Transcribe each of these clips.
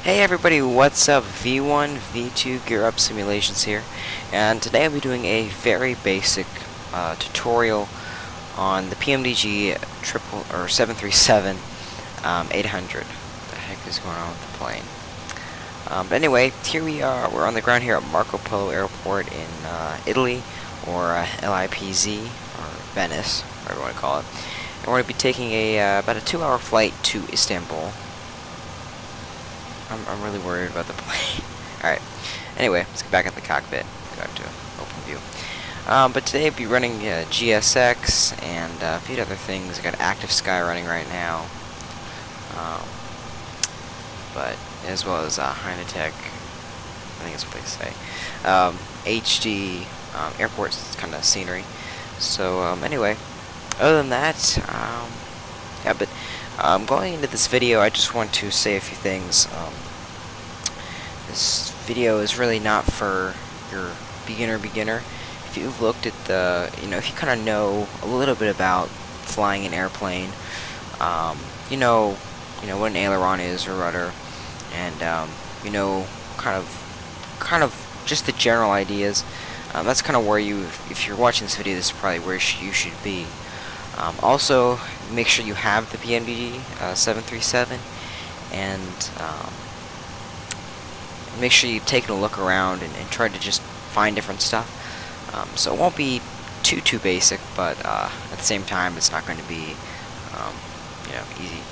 Hey everybody, what's up? V1, V2 Gear Up Simulations here, and today I'll be doing a very basic tutorial on the Pmdg 737 800. What the heck is going on with the plane? But anyway, here we are. We're on the ground here at Marco Polo Airport in Italy, or Lipz, or Venice, whatever you want to call it. And we're going to be taking about a 2-hour flight to Istanbul. I'm really worried about the plane. Alright. Anyway, let's get back in the cockpit. Go to open view. But today I'll be running GSX and a few other things. I got Active Sky running right now. But as well as Zinertek, I think that's what they say. HD airport kind of scenery. So anyway, other than that, yeah. But going into this video, I just want to say a few things. This video is really not for your beginner. If you've looked at the, if you kind of know a little bit about flying an airplane, you know what an aileron is, or rudder, and kind of just the general ideas. That's kind of where if you're watching this video, this is probably where you should be. Also, make sure you have the Pmdg 737, and make sure you've taken a look around and tried to just find different stuff. So it won't be too basic, but at the same time, it's not going to be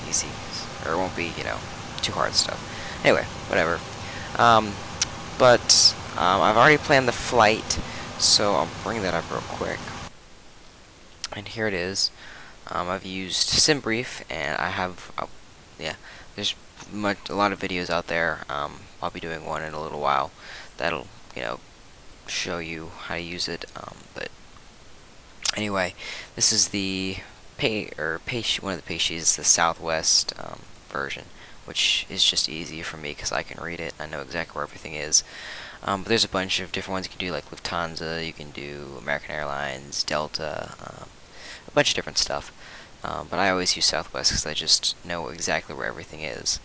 easy, or it won't be too hard stuff. Anyway, whatever. But I've already planned the flight, so I'll bring that up real quick. And here it is. I've used SimBrief, and I have, there's a lot of videos out there. I'll be doing one in a little while that'll, show you how to use it. But anyway, this is the one of the pay sheets, the Southwest version, which is just easy for me because I can read it. I know exactly where everything is. But there's a bunch of different ones you can do, like Lufthansa. You can do American Airlines, Delta, a bunch of different stuff. But I always use Southwest because I just know exactly where everything is.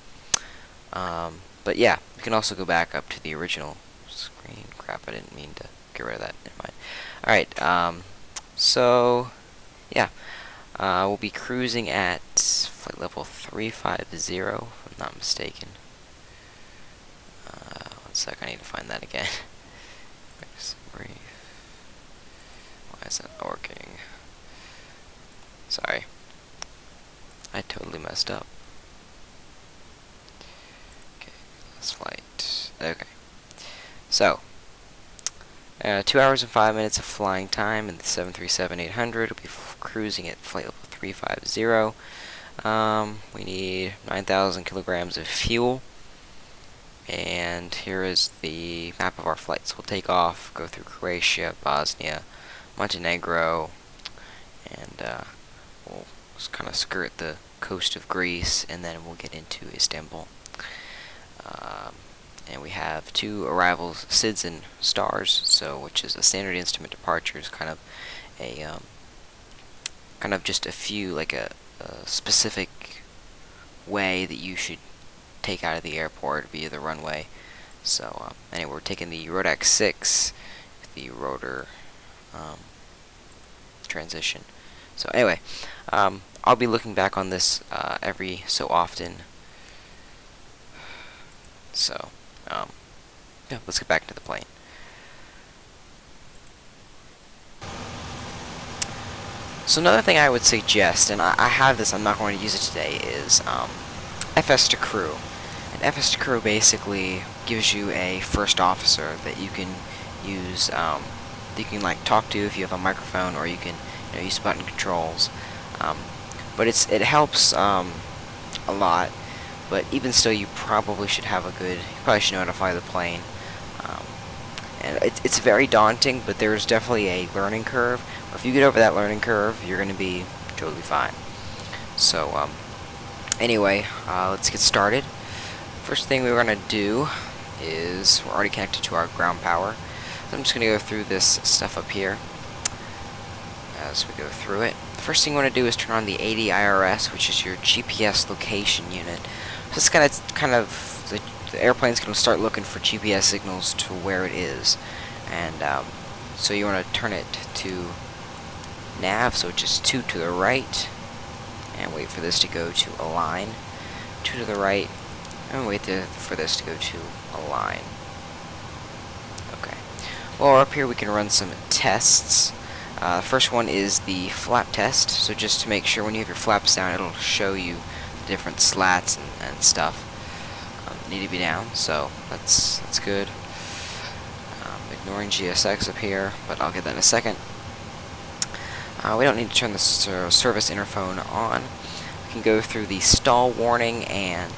But yeah, you can also go back up to the original screen. Crap, I didn't mean to get rid of that. Never mind. Alright, so yeah, we'll be cruising at flight level 350, if I'm not mistaken. 1 sec, I need to find that again. Why is that not working? Sorry. I totally messed up. Okay, last flight. Okay. So, 2 hours and 5 minutes of flying time in the 737-800. We'll be cruising at flight level 350. We need 9,000 kilograms of fuel. And here is the map of our flights. We'll take off, go through Croatia, Bosnia, Montenegro, and we'll just kind of skirt the coast of Greece, and then we'll get into Istanbul. And we have 2 arrivals, SIDS and STARS, which is a standard instrument departure, is kind of a just a few, like a specific way that you should take out of the airport via the runway. So anyway, we're taking the Rodax 6 with the rotor transition. So anyway, I'll be looking back on this every so often. So yeah, let's get back to the plane. So another thing I would suggest, and I have this, I'm not going to use it today, is FS to crew. And FS to crew basically gives you a first officer that you can use, that you can talk to if you have a microphone, or you can use button controls. But it helps a lot. But even still, you probably should have you probably should know how to fly the plane. And it's very daunting, but there's definitely a learning curve. If you get over that learning curve, you're going to be totally fine. So anyway, let's get started. First thing we're going to do is, we're already connected to our ground power. So I'm just going to go through this stuff up here as we go through it. The first thing you want to do is turn on the ADDONS, which is your GPS location unit. So it's kind of the the airplane's going to start looking for GPS signals to where it is, and so you want to turn it to nav, so just 2 to the right, and wait for this to go to align, 2 to the right, and wait for this to go to align. Okay. Well, up here we can run some tests. First one is the flap test, so just to make sure when you have your flaps down, it'll show you the different slats and stuff need to be down, so that's good. Ignoring GSX up here, but I'll get that in a second. We don't need to turn the service interphone on. We can go through the stall warning and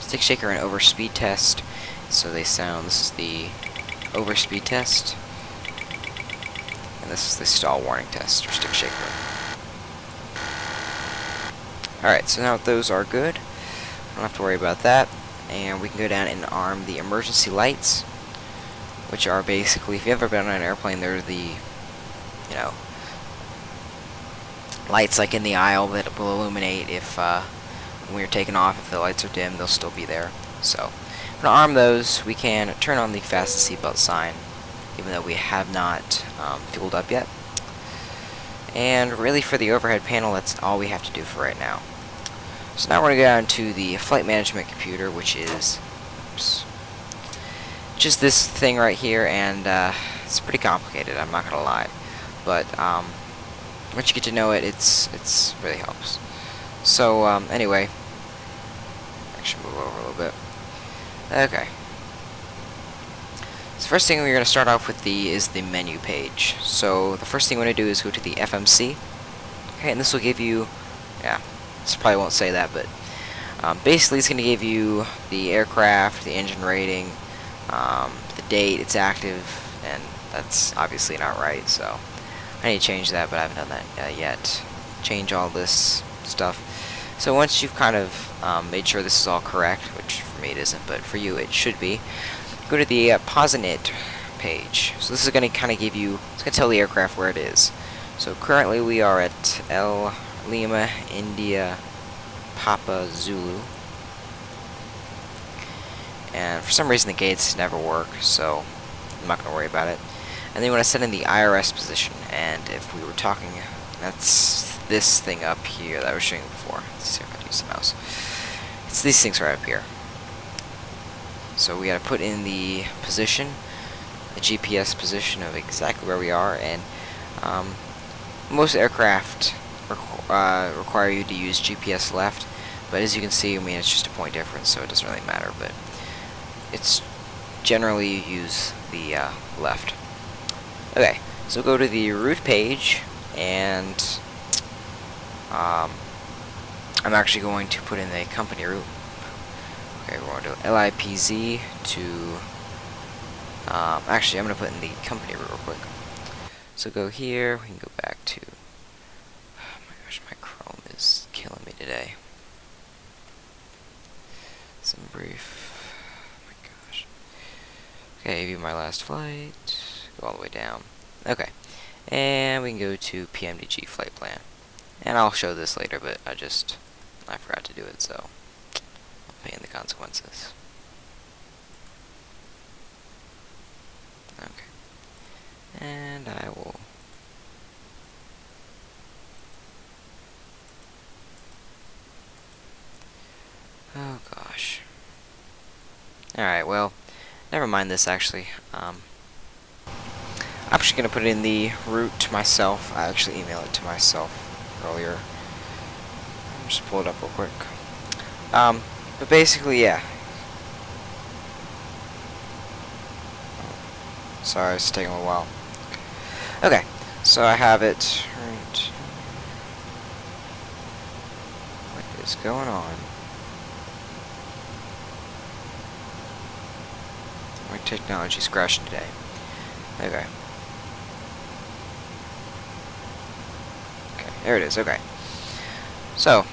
stick shaker and overspeed test. So they sound, this is the overspeed test, and this is the stall warning test, or stick shaker. Alright, so now those are good. Don't have to worry about that. And we can go down and arm the emergency lights, which are basically, if you've ever been on an airplane, they're the, you know, lights like in the aisle that will illuminate if when you're taking off, if the lights are dim, they'll still be there. So, to arm those, we can turn on the fasten seatbelt sign, even though we have not fueled up yet. And really for the overhead panel, that's all we have to do for right now. So now we're going to go down to the flight management computer, which is, just this thing right here, and it's pretty complicated, I'm not going to lie. But once you get to know it, it's really helps. So anyway, actually move over a little bit. Okay. So first thing we're going to start off with is the menu page. So the first thing we're going to do is go to the FMC. Okay, and this will give you, this probably won't say that, but basically it's going to give you the aircraft, the engine rating, the date it's active, and that's obviously not right, so I need to change that, but I haven't done that yet. Change all this stuff. So once you've kind of made sure this is all correct, which for me it isn't, but for you it should be, go to the Posinit page. So this is going to kind of give you, it's going to tell the aircraft where it is. So currently we are at Lima, India, Papa, Zulu. And for some reason the gates never work, so I'm not going to worry about it. And then you want to set in the IRS position, and if we were talking, that's this thing up here that I was showing you before. Let's see if I can use the mouse. It's these things right up here. So we got to put in the position, the GPS position of exactly where we are, and most aircraft require you to use GPS left, but as you can see, I mean, it's just a point difference, so it doesn't really matter, but it's generally you use the left. Okay, so go to the route page, and I'm actually going to put in the company route. Okay, we're going to Lipz to, actually I'm going to put in the company route real quick. So go here, we can go back to, oh my gosh, my Chrome is killing me today. Some brief, oh my gosh. Okay, view my last flight, go all the way down. Okay, and we can go to Pmdg flight plan. And I'll show this later, but I forgot to do it, so I'm paying the consequences. Okay. And I will... Oh gosh. Alright, well, never mind this actually. I'm actually going to put in the route to myself. I actually emailed it to myself earlier. I'll just pull it up real quick. But basically, yeah. Sorry, it's taking a little while. Okay, so I have it right. What is going on? My technology's crashing today. Okay. Okay, there it is, okay. So,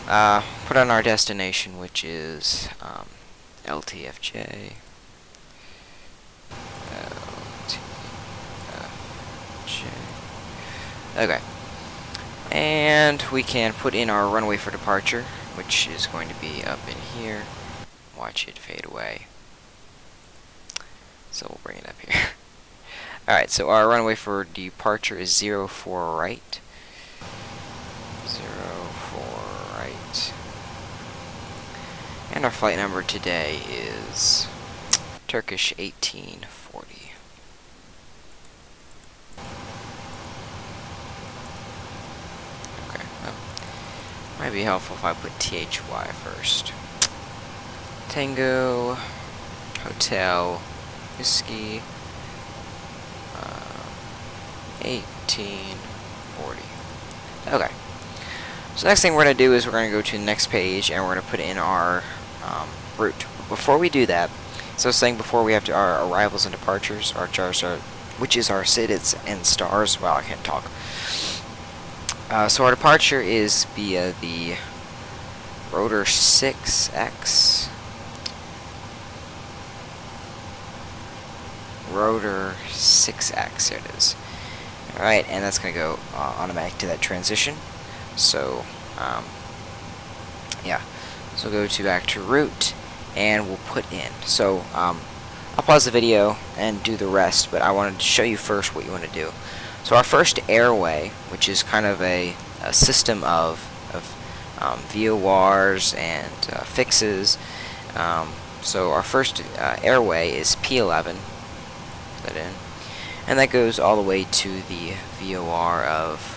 put on our destination, which is Ltfj. Okay. And we can put in our runway for departure, which is going to be up in here. watch it fade away. So we'll bring it up here. Alright, so our runway for departure is 04 right. 04 right. And our flight number today is Turkish 1840. Okay, well, might be helpful if I put THY first. Tango, Hotel, Whiskey, 1840. Okay. So next thing we're going to do is we're going to go to the next page and we're going to put in our route. Before we do that, so I was saying before we have to our arrivals and departures, our chars are, which is our SIDs and stars. Wow, I can't talk. So our departure is via the rotor 6X. Rotor 6X, there it is. Alright, and that's going to go automatic to that transition. So, yeah. So we'll go back to route, and we'll put in. So, I'll pause the video and do the rest, but I wanted to show you first what you want to do. So our first airway, which is kind of a system of VORs and fixes. So our first airway is P11. Put that in. And that goes all the way to the VOR of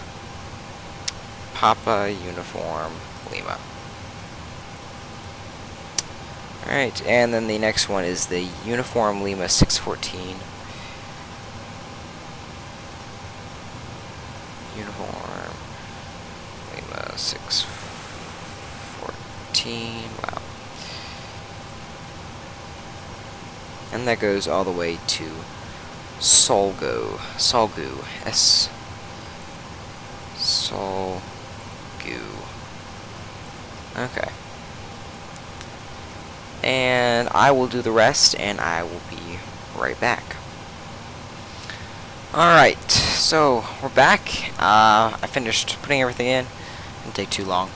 Papa Uniform Lima. Alright, and then the next one is the Uniform Lima 614. Uniform Lima 614. Wow. And that goes all the way to Solgu. S. Solgu. Okay. And I will do the rest, and I will be right back. Alright, so we're back. I finished putting everything in. Didn't take too long.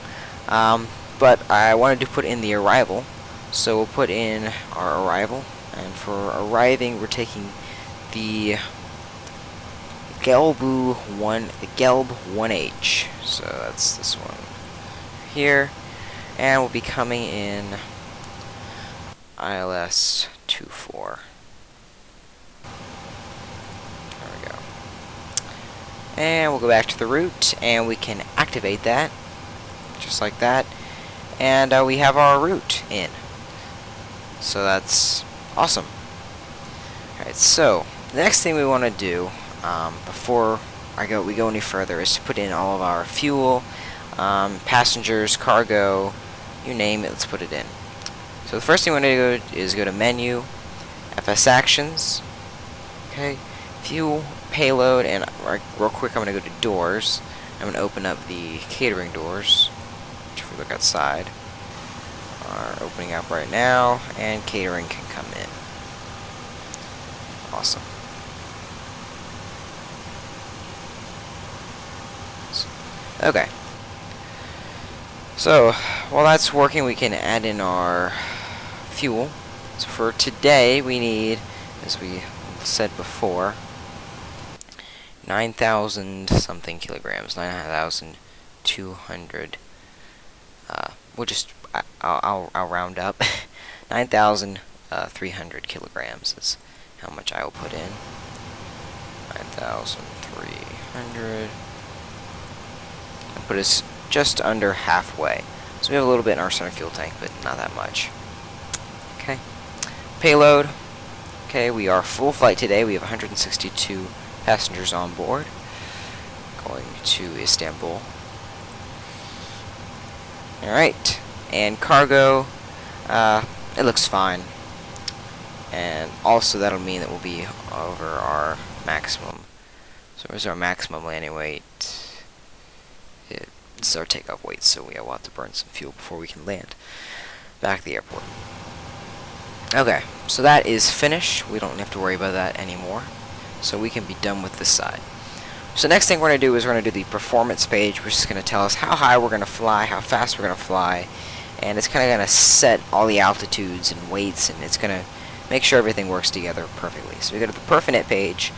But I wanted to put in the arrival. So we'll put in our arrival. And for arriving, we're taking the Gelb 1H. So that's this one here. And we'll be coming in ILS 24. There we go. And we'll go back to the route, and we can activate that, just like that. And we have our route in. So that's awesome. Alright, so the next thing we want to do before we go any further is to put in all of our fuel, passengers, cargo, you name it, let's put it in. So the first thing we want to do is go to menu, FS actions, okay, fuel, payload, and real quick I'm going to go to doors. I'm going to open up the catering doors, which if we look outside are opening up right now, and catering can come in. Awesome. Okay. So while that's working, we can add in our fuel. So for today, we need, as we said before, 9,000 something kilograms, 9,200. We'll just I'll round up. 9,300 kilograms is how much I will put in. 9,300. I'll put us just under halfway. So we have a little bit in our center fuel tank, but not that much. Okay. Payload. Okay, we are full flight today. We have 162 passengers on board. Going to Istanbul. Alright. And cargo. It looks fine. And also that'll mean that we'll be over our maximum. So where's our maximum landing weight? It's our takeoff weight, so we will have to burn some fuel before we can land back at the airport. Okay, so that is finished. We don't have to worry about that anymore. So we can be done with this side. So next thing we're going to do is we're going to do the performance page, which is going to tell us how high we're going to fly, how fast we're going to fly, and it's kind of going to set all the altitudes and weights, and it's going to make sure everything works together perfectly. So we go to the Perfinet page,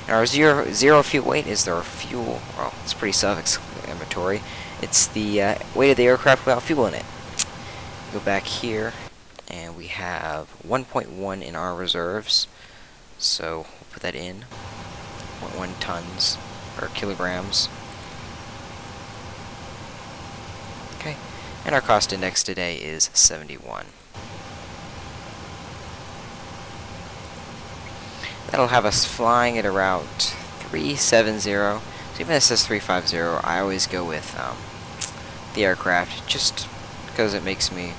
and our zero fuel weight is their fuel. Well, it's pretty self-explanatory. It's the weight of the aircraft without fuel in it. Go back here, and we have 1.1 in our reserves. So we'll put that in. 0.1 tons or kilograms. Okay, and our cost index today is 71. That'll have us flying at around 370. So even if it says 350, I always go with the aircraft just because it makes me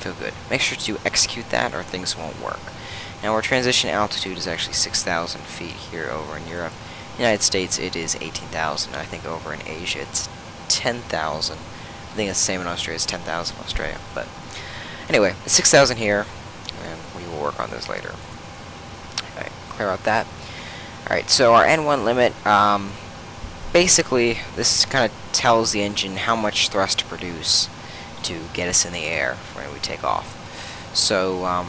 feel good. Make sure to execute that or things won't work. Now our transition altitude is actually 6,000 feet here over in Europe. United States it is 18,000. I think over in Asia it's 10,000. I think it's the same in Australia. It's 10,000 in Australia. But anyway, it's 6,000 here, and we will work on this later. Alright, clear out that. Alright, so our N1 limit, basically this kind of tells the engine how much thrust to produce to get us in the air when we take off. So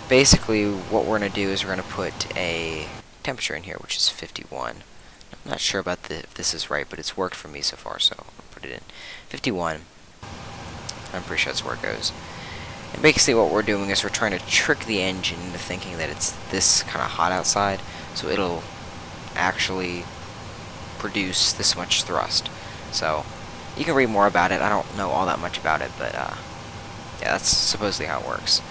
basically what we're going to do is we're going to put a temperature in here, which is 51. I'm not sure about if this is right, but it's worked for me so far, so I'll put it in 51. I'm pretty sure that's where it goes. And basically what we're doing is we're trying to trick the engine into thinking that it's this kind of hot outside, so it'll actually produce this much thrust. So you can read more about it. I don't know all that much about it, but yeah, that's supposedly how it works.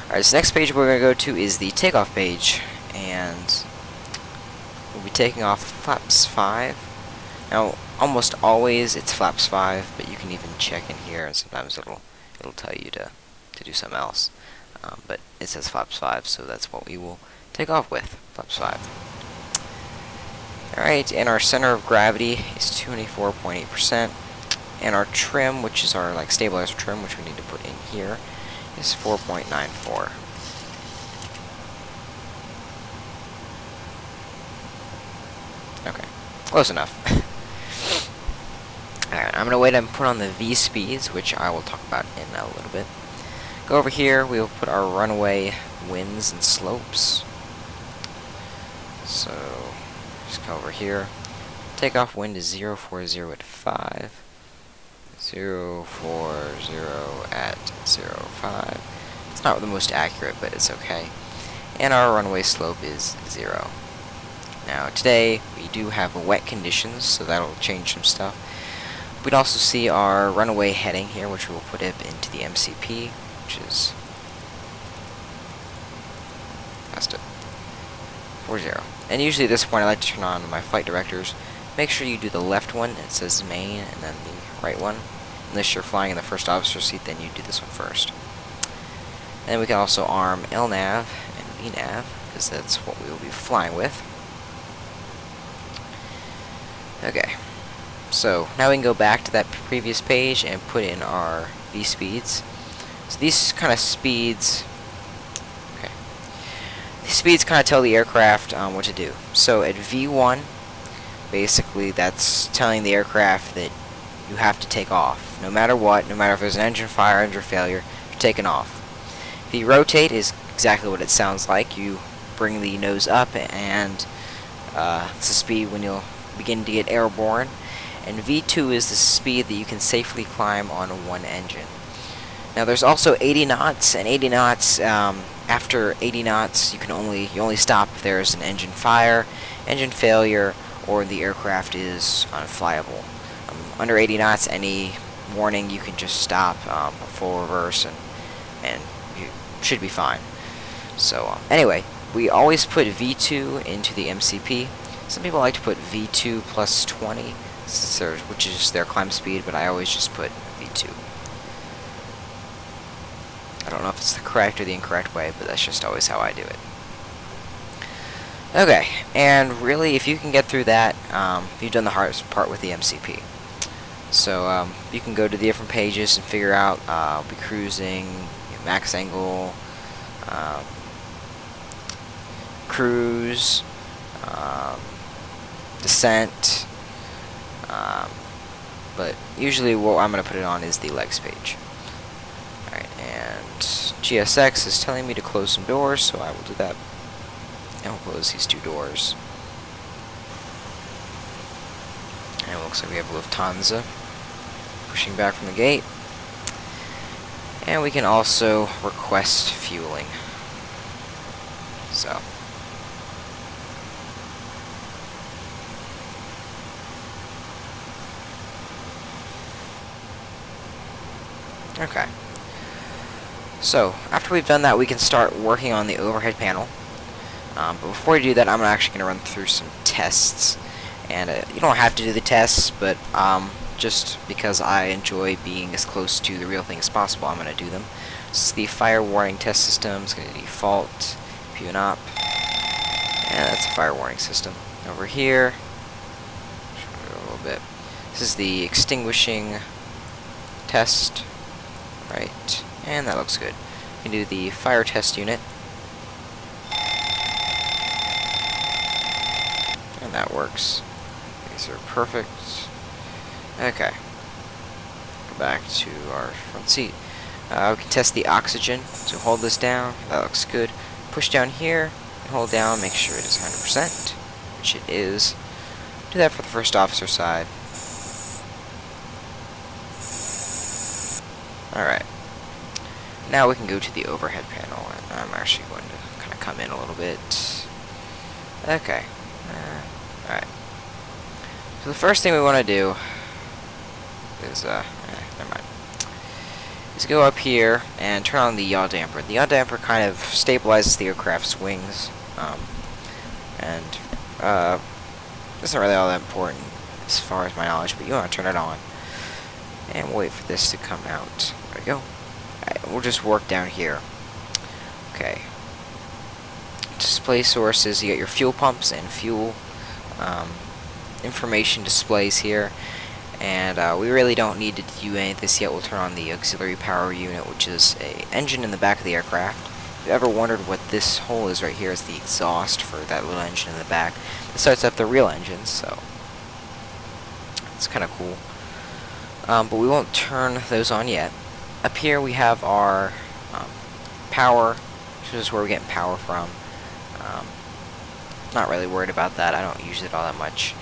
Alright, this next page we're going to go to is the takeoff page, and we'll be taking off flaps 5. Now, almost always it's flaps 5, but you can even check in here, and sometimes it'll tell you to do something else. But it says flaps 5, so that's what we will take off with, flaps 5. Alright, and our center of gravity is 24.8%, and our trim, which is our stabilizer trim, which we need to put in here, is 4.94. Okay, close enough. Alright, I'm going to wait and put on the V speeds, which I will talk about in a little bit. Go over here, we will put our runway winds and slopes. So, just go over here. Takeoff wind is 040 at 5. 040 at 05. It's not the most accurate, but it's okay. And our runway slope is 0. Now today we do have wet conditions, so that'll change some stuff. We'd also see our runway heading here, which we'll put up into the MCP, which is past it 40. And usually at this point I like to turn on my flight directors. Make sure you do the left one, it says main, and then the right one. Unless you're flying in the first officer seat, then you do this one first. And we can also arm LNAV and VNAV, because that's what we will be flying with. Okay, so now we can go back to that previous page and put in our V speeds. So these kind of speeds, these speeds kind of tell the aircraft what to do. So at V1, basically that's telling the aircraft that you have to take off, no matter what, no matter if there's an engine fire, engine failure, you're taking off. The rotate is exactly what it sounds like. You bring the nose up, and it's the speed when you'll begin to get airborne. And V2 is the speed that you can safely climb on one engine. Now there's also 80 knots, and 80 knots, after 80 knots, you only stop if there's an engine fire, engine failure, or the aircraft is unflyable. Under 80 knots, any warning, you can just stop, full reverse, and you should be fine. So anyway, we always put V2 into the MCP. Some people like to put V2 plus 20, which is their climb speed, but I always just put V2. I don't know if it's the correct or the incorrect way, but that's just always how I do it. Okay, and really, if you can get through that, you've done the hardest part with the MCP. So you can go to the different pages and figure out, be cruising, max angle, cruise, descent, but usually what I'm going to put it on is the legs page. Alright, and GSX is telling me to close some doors, so I will do that. And we'll close these 2 doors. And it looks like we have Lufthansa pushing back from the gate. And we can also request fueling. So. Okay. So, after we've done that, we can start working on the overhead panel. But before we do that, I'm actually going to run through some tests. And you don't have to do the tests, but just because I enjoy being as close to the real thing as possible, I'm going to do them. This is the fire warning test system. It's going to default, Pmdg, and that's a fire warning system. Over here, show it a little bit. This is the extinguishing test, right? And that looks good. We can do the fire test unit, and that works. These are perfect. Okay. Go back to our front seat. We can test the oxygen. So hold this down. That looks good. Push down here and hold down. Make sure it is 100%, which it is. Do that for the first officer side. Alright. Now we can go to the overhead panel, and I'm actually going to kind of come in a little bit. Okay. Alright. So the first thing we want to do is, never mind, is go up here and turn on the yaw damper. The yaw damper kind of stabilizes the aircraft's wings, and isn't really all that important as far as my knowledge, but you want to turn it on. And we'll wait for this to come out. There we go. Alright, we'll just work down here. Okay. Display sources, you got your fuel pumps and fuel information displays here. And we really don't need to do any of this yet. We'll turn on the auxiliary power unit, which is a engine in the back of the aircraft. If you've ever wondered what this hole is right here, is the exhaust for that little engine in the back. It starts up the real engine, so it's kind of cool. But we won't turn those on yet. Up here we have our power, which is where we're getting power from. Not really worried about that. I don't use it all that much.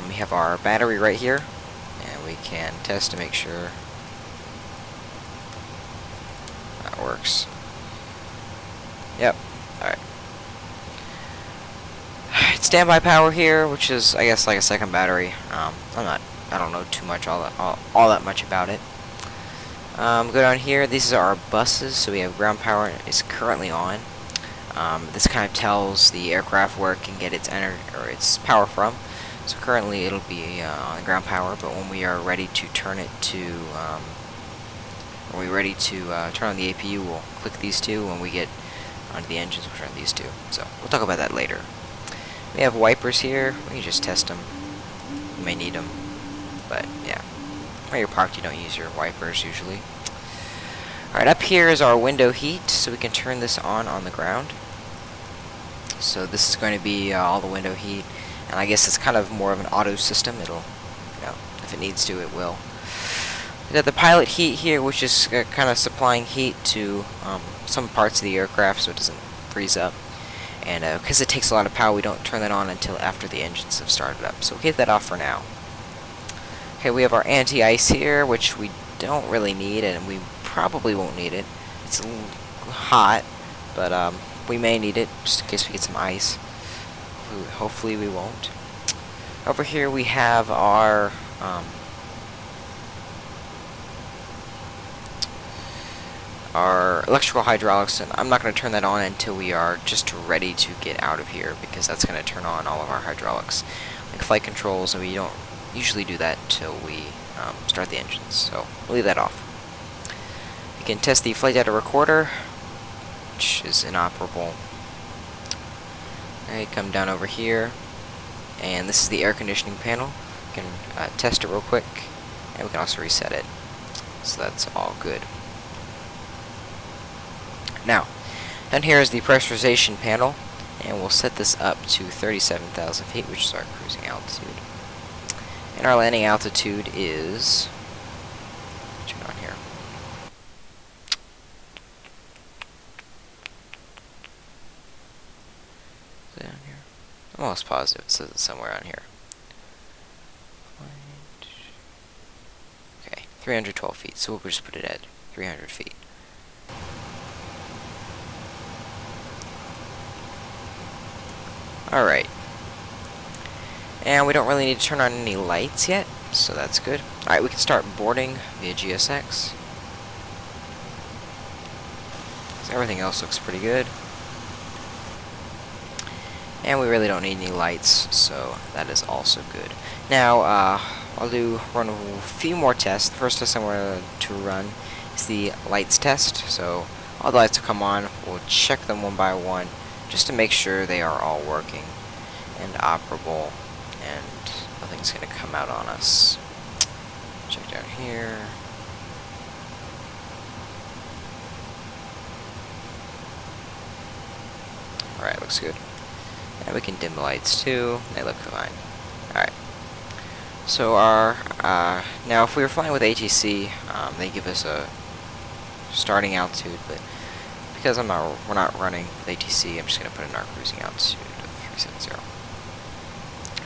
We have our battery right here, and we can test to make sure that works. Yep. Alright. Standby power here, which is, I guess, like a second battery. I don't know too much, all that much about it. Go down here. These are our buses, so we have ground power is currently on. This kind of tells the aircraft where it can get its its power from. So currently it'll be on the ground power, but when we are ready to turn it to, turn on the APU, we'll click these two. When we get onto the engines, we'll turn these two. So we'll talk about that later. We have wipers here. We can just test them. You may need them, but yeah. Where you're parked, you don't use your wipers usually. Alright, up here is our window heat, so we can turn this on the ground. So this is going to be all the window heat, and I guess it's kind of more of an auto system. It'll, if it needs to, it will. We got the pilot heat here, which is kind of supplying heat to some parts of the aircraft so it doesn't freeze up. And because it takes a lot of power, we don't turn that on until after the engines have started up. So we'll get that off for now. Okay, we have our anti-ice here, which we don't really need, and we probably won't need it. It's a little hot, but we may need it just in case we get some ice. Hopefully we won't. Over here we have our electrical hydraulics, and I'm not going to turn that on until we are just ready to get out of here, because that's going to turn on all of our hydraulics, like flight controls, and we don't usually do that until we start the engines, so we'll leave that off. You can test the flight data recorder, which is inoperable. Alright, come down over here, and this is the air conditioning panel. You can test it real quick, and we can also reset it, so that's all good. Now, down here is the pressurization panel, and we'll set this up to 37,000 feet, which is our cruising altitude. And our landing altitude is... turn on here. Is it down here? I'm almost positive it says it's somewhere on here. Okay, 312 feet, so we'll just put it at 300 feet. Alright. And we don't really need to turn on any lights yet, so that's good. Alright, we can start boarding via GSX. So everything else looks pretty good. And we really don't need any lights, so that is also good. Now, I'll run a few more tests. The first test I'm going to run is the lights test. So all the lights will come on. We'll check them one by one, just to make sure they are all working and operable, and nothing's going to come out on us. Check down here. Alright, looks good. And we can dim the lights too. They look fine. Alright. So our now if we were flying with ATC, they give us a starting altitude, but because we're not running with ATC, I'm just gonna put in our cruising altitude of 370.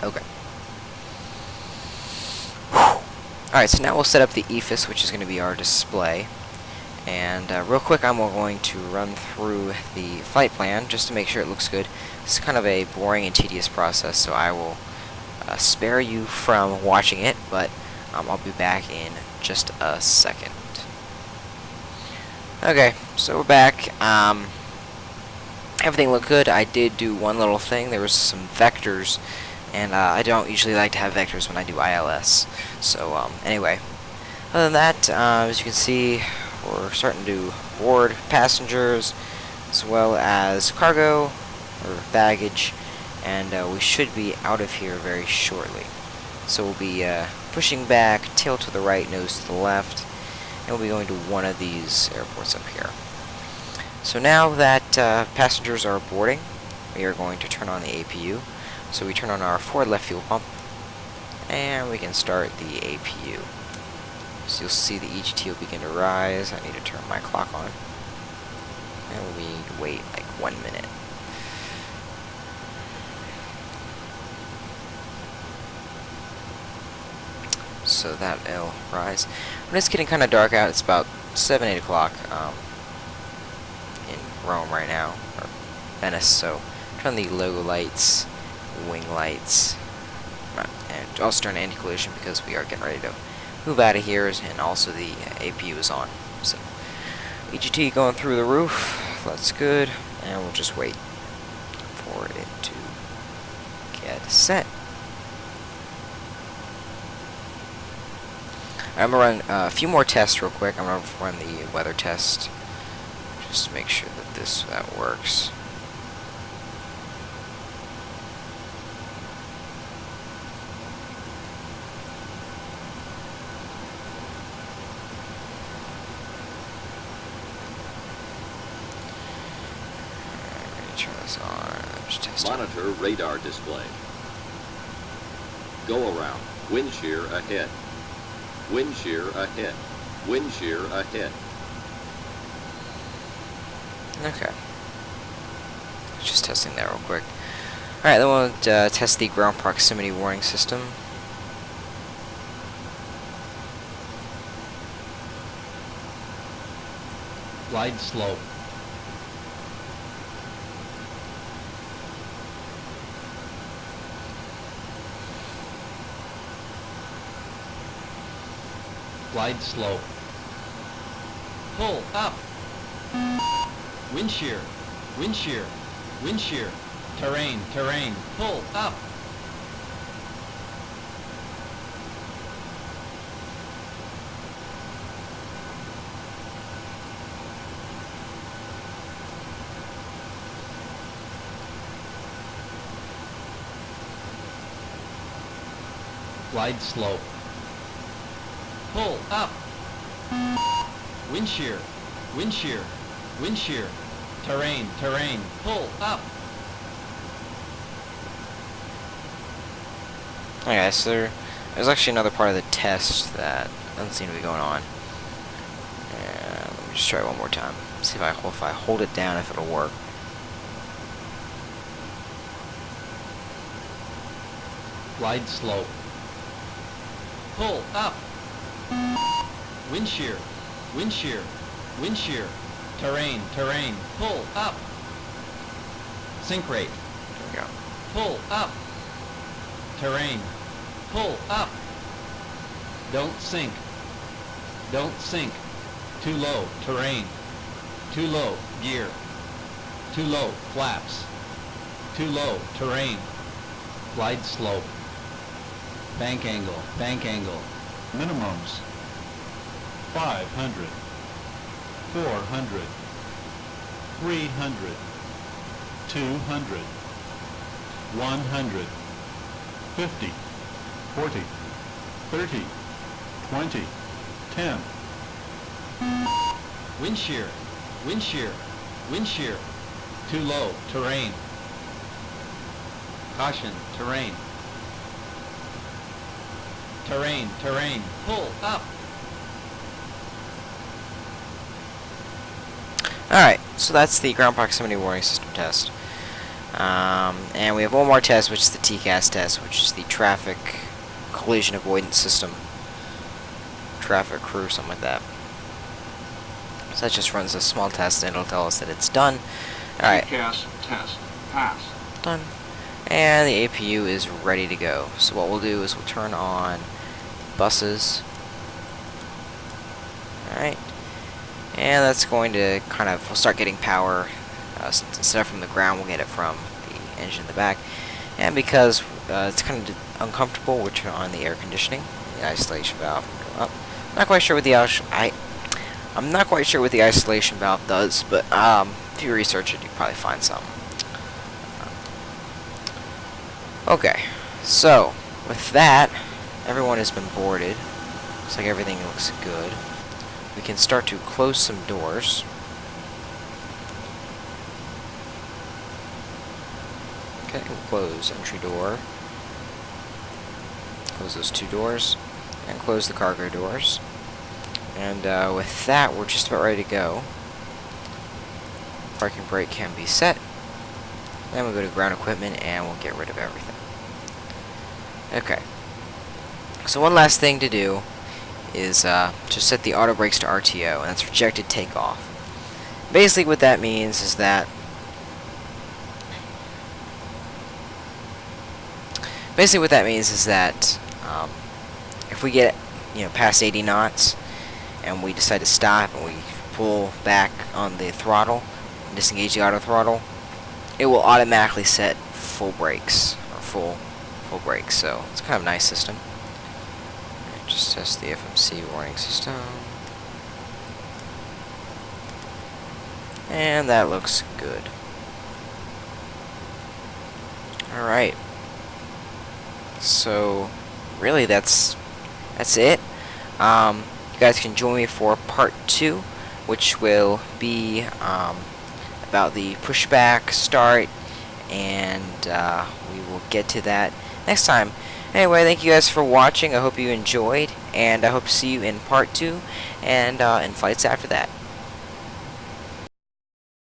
Okay. Alright, so now we'll set up the EFIS, which is going to be our display. And real quick, I'm going to run through the flight plan just to make sure it looks good. It's kind of a boring and tedious process, so I will spare you from watching it, but I'll be back in just a second. Okay, so we're back. Everything looked good. I did do one little thing. There was some vectors, and I don't usually like to have vectors when I do ILS. So anyway, other than that, as you can see, we're starting to board passengers as well as cargo or baggage, and we should be out of here very shortly. So we'll be pushing back, tail to the right, nose to the left, and we'll be going to one of these airports up here. So now that passengers are boarding, we are going to turn on the APU. So we turn on our forward left fuel pump, and we can start the APU. So you'll see the EGT will begin to rise. I need to turn my clock on. And we need to wait like 1 minute. So that'll rise. When it's getting kind of dark out, it's about 7, 8 o'clock in Rome right now, or Venice. So turn on the logo lights, wing lights, and also turn anti-collision because we are getting ready to move out of here, and also the APU is on. So EGT going through the roof, that's good, and we'll just wait for it to get set. I'm going to run a few more tests real quick. I'm going to run the weather test just to make sure that that works. Turn this on. Just test Monitor radar display. Go around. Wind shear ahead. Wind shear ahead. Wind shear ahead. Okay. Just testing that real quick. Alright, then we'll test the ground proximity warning system. Glide slope. Glide slope. Pull up. Wind shear. Wind shear. Wind shear. Terrain. Terrain. Pull up. Glide slope. Pull up. Wind shear. Wind shear. Wind shear. Terrain. Terrain. Pull up. Okay, so There's actually another part of the test that doesn't seem to be going on. And let me just try one more time. See if I hold it down, if it'll work. Glide slope. Pull up. Wind shear. Wind shear. Wind shear. Terrain. Terrain. Pull up. Sink rate. There we go. Pull up. Terrain. Pull up. Don't sink. Don't sink. Too low. Terrain. Too low. Gear. Too low. Flaps. Too low. Terrain. Glide slope. Bank angle. Bank angle. Minimums 500, 400, 300, 200, 100, 50, 40, 30, 20, 10. Wind shear. Wind shear. Wind shear. Too low. Terrain. Caution. Terrain. Terrain. Terrain. Pull up. Alright, so that's the ground proximity warning system test. And we have one more test, which is the TCAS test, which is the traffic collision avoidance system. Traffic crew, something like that. So that just runs a small test and it'll tell us that it's done. Alright. TCAS test pass. Done. And the APU is ready to go. So what we'll do is we'll turn on buses. Alright. And that's going to kind of, we'll start getting power. Instead of from the ground, we'll get it from the engine in the back. And because it's kind of uncomfortable, we'll turn on the air conditioning. The isolation valve will go up. I'm not quite sure what the I'm not quite sure what the isolation valve does, but if you research it, you can probably find some. Okay, so with that, everyone has been boarded. Looks like everything looks good. We can start to close some doors. Okay, we'll close entry door. Close those two doors. And close the cargo doors. And with that, we're just about ready to go. Parking brake can be set. Then we'll go to ground equipment and we'll get rid of everything. Okay. So one last thing to do is just set the auto brakes to RTO, and that's rejected takeoff. Basically what that means is that if we get past 80 knots and we decide to stop and we pull back on the throttle and disengage the auto throttle, it will automatically set full brakes or full brakes. So it's kind of a nice system. Just test the FMC warning system. And that looks good. Alright. So, really that's it. You guys can join me for part 2, which will be about the pushback start, and we will get to that next time. Anyway, thank you guys for watching. I hope you enjoyed, and I hope to see you in part 2 and in flights after that.